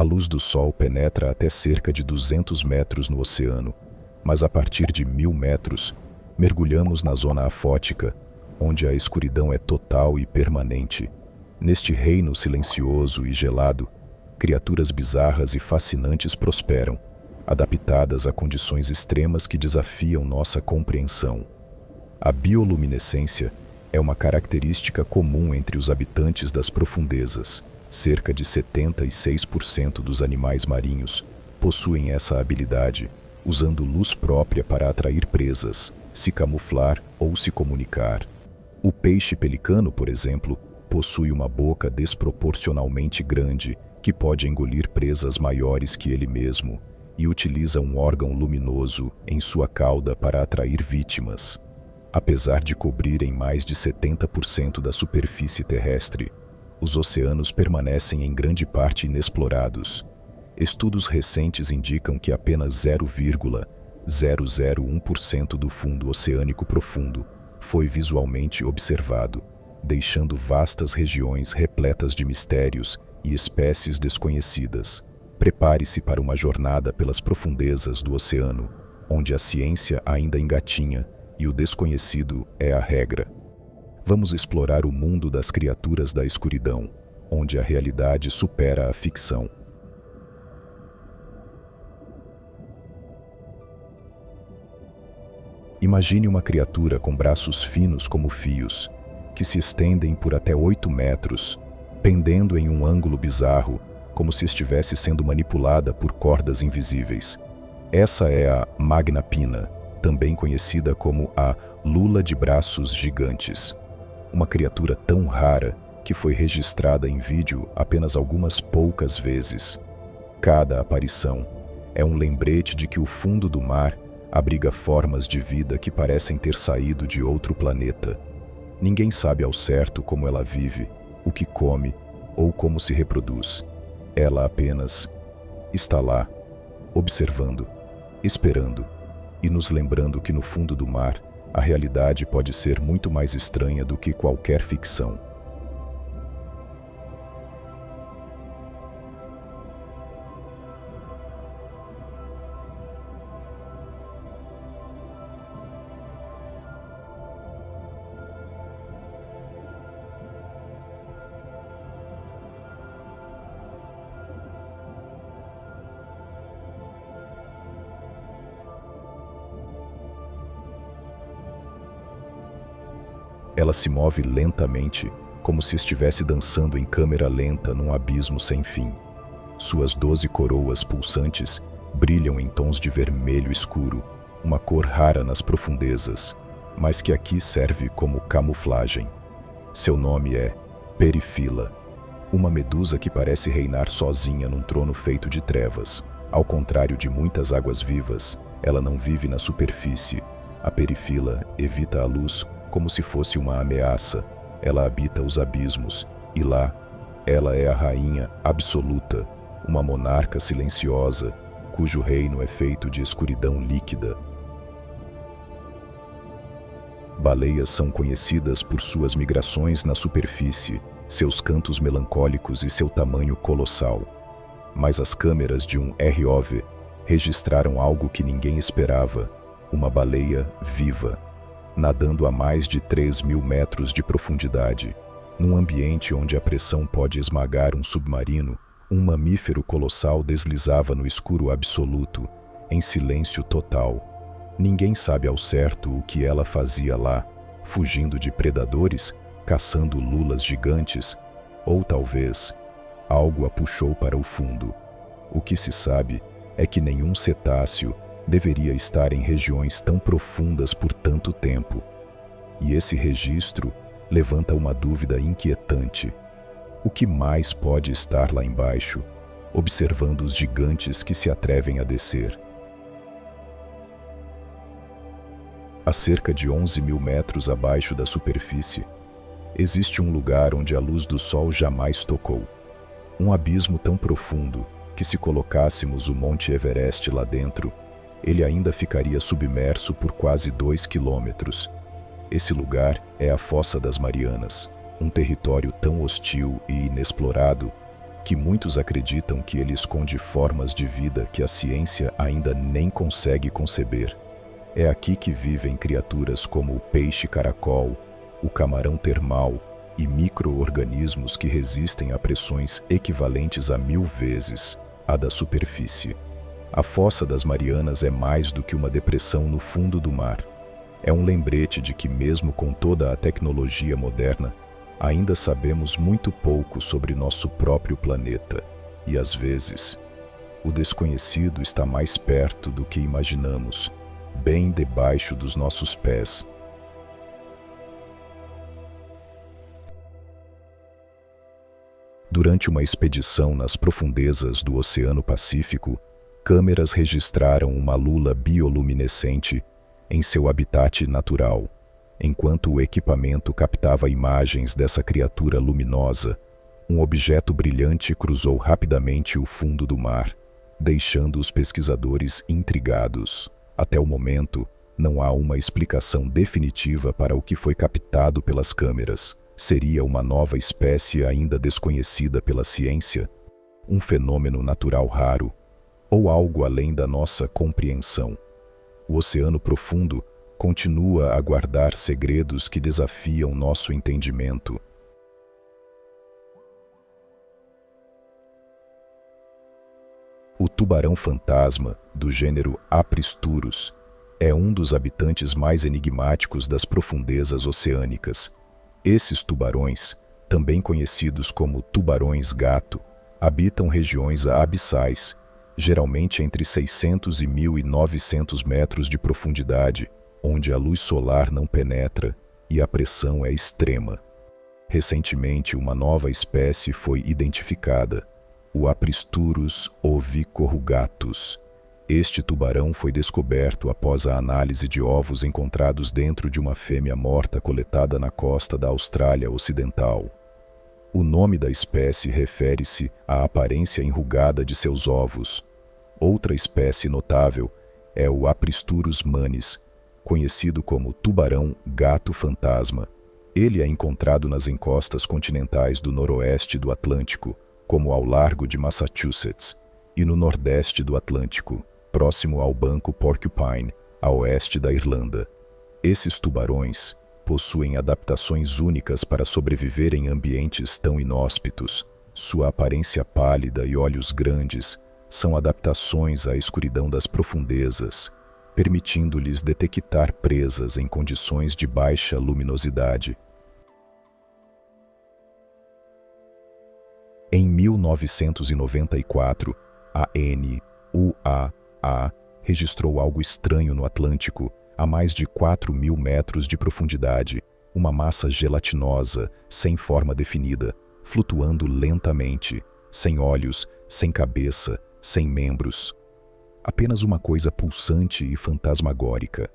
luz do Sol penetra até cerca de 200 metros no oceano, mas a partir de 1000 metros, mergulhamos na zona afótica, onde a escuridão é total e permanente. Neste reino silencioso e gelado, criaturas bizarras e fascinantes prosperam, adaptadas a condições extremas que desafiam nossa compreensão. A bioluminescência é uma característica comum entre os habitantes das profundezas. Cerca de 76% dos animais marinhos possuem essa habilidade, usando luz própria para atrair presas, se camuflar ou se comunicar. O peixe pelicano, por exemplo, possui uma boca desproporcionalmente grande que pode engolir presas maiores que ele mesmo e utiliza um órgão luminoso em sua cauda para atrair vítimas. Apesar de cobrirem mais de 70% da superfície terrestre, os oceanos permanecem em grande parte inexplorados. Estudos recentes indicam que apenas 0,001% do fundo oceânico profundo foi visualmente observado, deixando vastas regiões repletas de mistérios e espécies desconhecidas. Prepare-se para uma jornada pelas profundezas do oceano, onde a ciência ainda engatinha e o desconhecido é a regra. Vamos explorar o mundo das criaturas da escuridão, onde a realidade supera a ficção. Imagine uma criatura com braços finos como fios, que se estendem por até 8 metros, pendendo em um ângulo bizarro, como se estivesse sendo manipulada por cordas invisíveis. Essa é a Magna Pinna, também conhecida como a lula de braços gigantes. Uma criatura tão rara que foi registrada em vídeo apenas algumas poucas vezes. Cada aparição é um lembrete de que o fundo do mar abriga formas de vida que parecem ter saído de outro planeta. Ninguém sabe ao certo como ela vive, o que come ou como se reproduz. Ela apenas está lá, observando, esperando e nos lembrando que no fundo do mar a realidade pode ser muito mais estranha do que qualquer ficção. Ela se move lentamente, como se estivesse dançando em câmera lenta num abismo sem fim. Suas 12 coroas pulsantes brilham em tons de vermelho escuro, uma cor rara nas profundezas, mas que aqui serve como camuflagem. Seu nome é Perifila, uma medusa que parece reinar sozinha num trono feito de trevas. Ao contrário de muitas águas-vivas, ela não vive na superfície. A Perifila evita a luz como se fosse uma ameaça. Ela habita os abismos, e lá, ela é a rainha absoluta, uma monarca silenciosa, cujo reino é feito de escuridão líquida. Baleias são conhecidas por suas migrações na superfície, seus cantos melancólicos e seu tamanho colossal. Mas as câmeras de um ROV registraram algo que ninguém esperava: uma baleia viva, nadando a mais de 3.000 metros de profundidade. Num ambiente onde a pressão pode esmagar um submarino, um mamífero colossal deslizava no escuro absoluto, em silêncio total. Ninguém sabe ao certo o que ela fazia lá, fugindo de predadores, caçando lulas gigantes, ou talvez algo a puxou para o fundo. O que se sabe é que nenhum cetáceo deveria estar em regiões tão profundas por tanto tempo. E esse registro levanta uma dúvida inquietante. O que mais pode estar lá embaixo, observando os gigantes que se atrevem a descer? A cerca de 11.000 metros abaixo da superfície, existe um lugar onde a luz do sol jamais tocou. Um abismo tão profundo que, se colocássemos o Monte Everest lá dentro, ele ainda ficaria submerso por quase 2 quilômetros. Esse lugar é a Fossa das Marianas, um território tão hostil e inexplorado que muitos acreditam que ele esconde formas de vida que a ciência ainda nem consegue conceber. É aqui que vivem criaturas como o peixe-caracol, o camarão termal e micro-organismos que resistem a pressões equivalentes a 1000 vezes a da superfície. A Fossa das Marianas é mais do que uma depressão no fundo do mar. É um lembrete de que, mesmo com toda a tecnologia moderna, ainda sabemos muito pouco sobre nosso próprio planeta. E, às vezes, o desconhecido está mais perto do que imaginamos, bem debaixo dos nossos pés. Durante uma expedição nas profundezas do Oceano Pacífico, câmeras registraram uma lula bioluminescente em seu habitat natural. Enquanto o equipamento captava imagens dessa criatura luminosa, um objeto brilhante cruzou rapidamente o fundo do mar, deixando os pesquisadores intrigados. Até o momento, não há uma explicação definitiva para o que foi captado pelas câmeras. Seria uma nova espécie ainda desconhecida pela ciência? Um fenômeno natural raro? Ou algo além da nossa compreensão? O oceano profundo continua a guardar segredos que desafiam nosso entendimento. O tubarão-fantasma, do gênero Apristurus, é um dos habitantes mais enigmáticos das profundezas oceânicas. Esses tubarões, também conhecidos como tubarões-gato, habitam regiões abissais, geralmente entre 600 e 1.900 metros de profundidade, onde a luz solar não penetra e a pressão é extrema. Recentemente, uma nova espécie foi identificada, o Apristurus ovicorrugatus. Este tubarão foi descoberto após a análise de ovos encontrados dentro de uma fêmea morta coletada na costa da Austrália Ocidental. O nome da espécie refere-se à aparência enrugada de seus ovos. Outra espécie notável é o Apristurus manis, conhecido como tubarão-gato-fantasma. Ele é encontrado nas encostas continentais do noroeste do Atlântico, como ao largo de Massachusetts, e no nordeste do Atlântico, próximo ao Banco Porcupine, a oeste da Irlanda. Esses tubarões possuem adaptações únicas para sobreviver em ambientes tão inóspitos. Sua aparência pálida e olhos grandes são adaptações à escuridão das profundezas, permitindo-lhes detectar presas em condições de baixa luminosidade. Em 1994, a NUAA registrou algo estranho no Atlântico, a mais de 4.000 metros de profundidade, uma massa gelatinosa, sem forma definida, flutuando lentamente, sem olhos, sem cabeça, sem membros. Apenas uma coisa pulsante e fantasmagórica.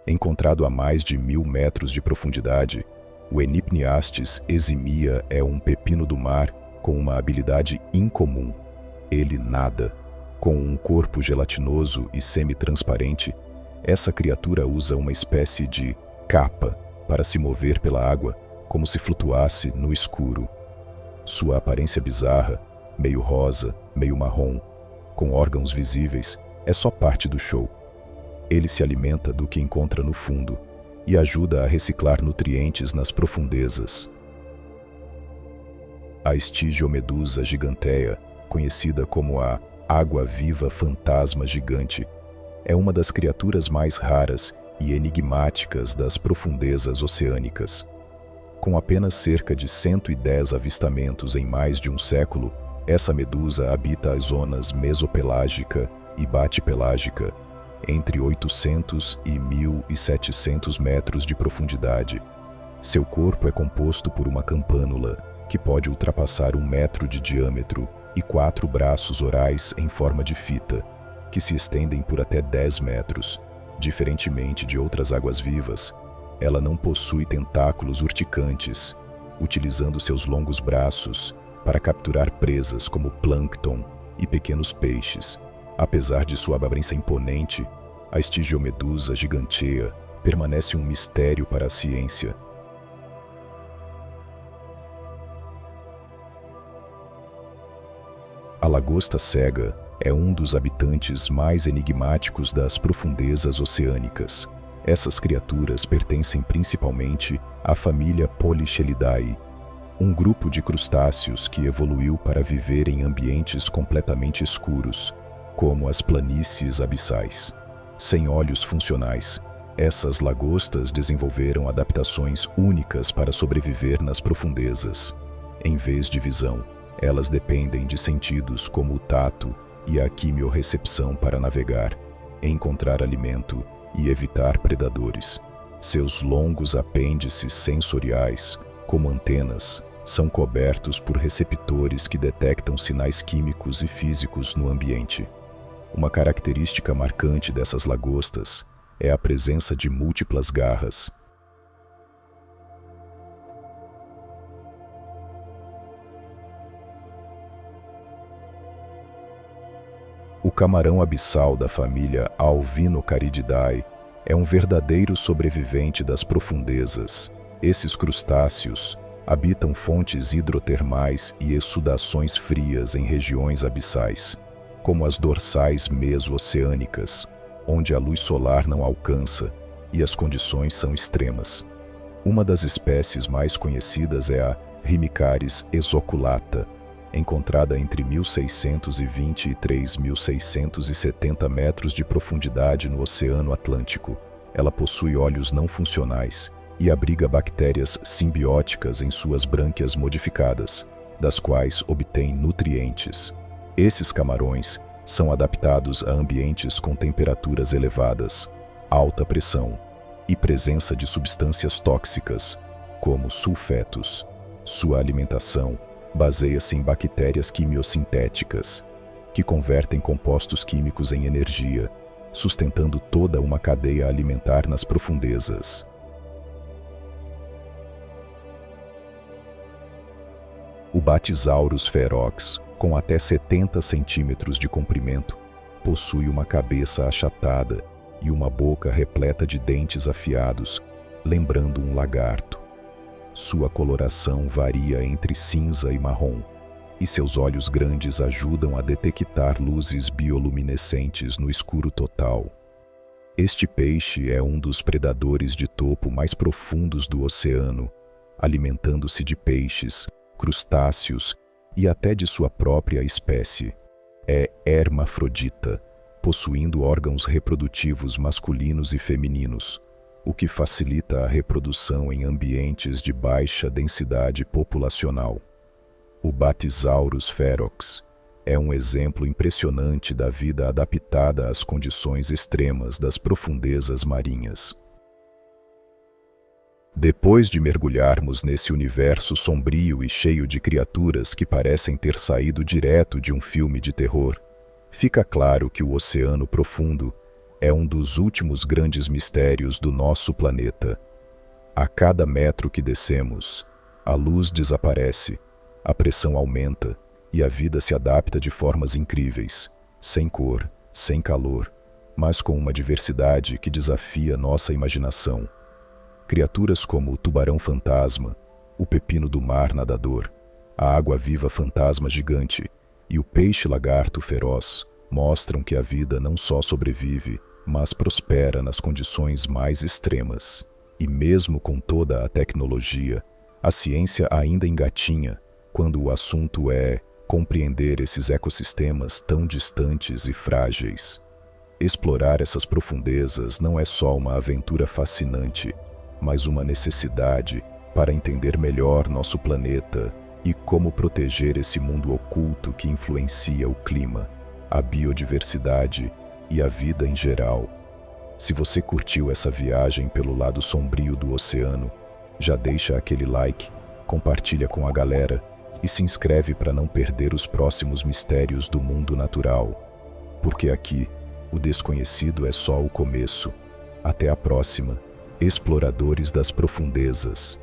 Encontrado a mais de 1.000 metros de profundidade, o Enypniastes eximia é um pepino do mar com uma habilidade incomum. Ele nada. Com um corpo gelatinoso e semi-transparente, essa criatura usa uma espécie de capa para se mover pela água, como se flutuasse no escuro. Sua aparência bizarra, meio rosa, meio marrom, com órgãos visíveis, é só parte do show. Ele se alimenta do que encontra no fundo e ajuda a reciclar nutrientes nas profundezas. A estigiomedusa gigantea, conhecida como a água-viva fantasma gigante, é uma das criaturas mais raras e enigmáticas das profundezas oceânicas. Com apenas cerca de 110 avistamentos em mais de um século, essa medusa habita as zonas mesopelágica e batipelágica, entre 800 e 1.700 metros de profundidade. Seu corpo é composto por uma campânula, que pode ultrapassar 1 metro de diâmetro, e 4 braços orais em forma de fita, que se estendem por até 10 metros. Diferentemente de outras águas-vivas, ela não possui tentáculos urticantes, utilizando seus longos braços para capturar presas como plâncton e pequenos peixes. Apesar de sua aparência imponente, a estigiomedusa gigantea permanece um mistério para a ciência. A lagosta cega é um dos habitantes mais enigmáticos das profundezas oceânicas. Essas criaturas pertencem principalmente à família Polychelidae, um grupo de crustáceos que evoluiu para viver em ambientes completamente escuros, como as planícies abissais. Sem olhos funcionais, essas lagostas desenvolveram adaptações únicas para sobreviver nas profundezas. Em vez de visão, elas dependem de sentidos como o tato e a quimiorrecepção para navegar, encontrar alimento e evitar predadores. Seus longos apêndices sensoriais, como antenas, são cobertos por receptores que detectam sinais químicos e físicos no ambiente. Uma característica marcante dessas lagostas é a presença de múltiplas garras. O camarão abissal da família Alvinocarididae é um verdadeiro sobrevivente das profundezas. Esses crustáceos habitam fontes hidrotermais e exsudações frias em regiões abissais, como as dorsais meso-oceânicas, onde a luz solar não alcança e as condições são extremas. Uma das espécies mais conhecidas é a Rimicaris exoculata, encontrada entre 1.620 e 3.670 metros de profundidade no Oceano Atlântico. Ela possui olhos não funcionais e abriga bactérias simbióticas em suas brânquias modificadas, das quais obtém nutrientes. Esses camarões são adaptados a ambientes com temperaturas elevadas, alta pressão e presença de substâncias tóxicas, como sulfetos. Sua alimentação baseia-se em bactérias quimiosintéticas, que convertem compostos químicos em energia, sustentando toda uma cadeia alimentar nas profundezas. O Bathysaurus ferox, com até 70 centímetros de comprimento, possui uma cabeça achatada e uma boca repleta de dentes afiados, lembrando um lagarto. Sua coloração varia entre cinza e marrom, e seus olhos grandes ajudam a detectar luzes bioluminescentes no escuro total. Este peixe é um dos predadores de topo mais profundos do oceano, alimentando-se de peixes, crustáceos e até de sua própria espécie. É hermafrodita, possuindo órgãos reprodutivos masculinos e femininos, o que facilita a reprodução em ambientes de baixa densidade populacional. O Bathysaurus ferox é um exemplo impressionante da vida adaptada às condições extremas das profundezas marinhas. Depois de mergulharmos nesse universo sombrio e cheio de criaturas que parecem ter saído direto de um filme de terror, fica claro que o oceano profundo é um dos últimos grandes mistérios do nosso planeta. A cada metro que descemos, a luz desaparece, a pressão aumenta e a vida se adapta de formas incríveis, sem cor, sem calor, mas com uma diversidade que desafia nossa imaginação. Criaturas como o tubarão-fantasma, o pepino do mar nadador, a água-viva fantasma gigante e o peixe-lagarto feroz mostram que a vida não só sobrevive, mas prospera nas condições mais extremas. E mesmo com toda a tecnologia, a ciência ainda engatinha quando o assunto é compreender esses ecossistemas tão distantes e frágeis. Explorar essas profundezas não é só uma aventura fascinante, mas uma necessidade para entender melhor nosso planeta e como proteger esse mundo oculto que influencia o clima, a biodiversidade e a vida em geral. Se você curtiu essa viagem pelo lado sombrio do oceano, já deixa aquele like, compartilha com a galera e se inscreve para não perder os próximos mistérios do mundo natural. Porque aqui, o desconhecido é só o começo. Até a próxima, exploradores das profundezas.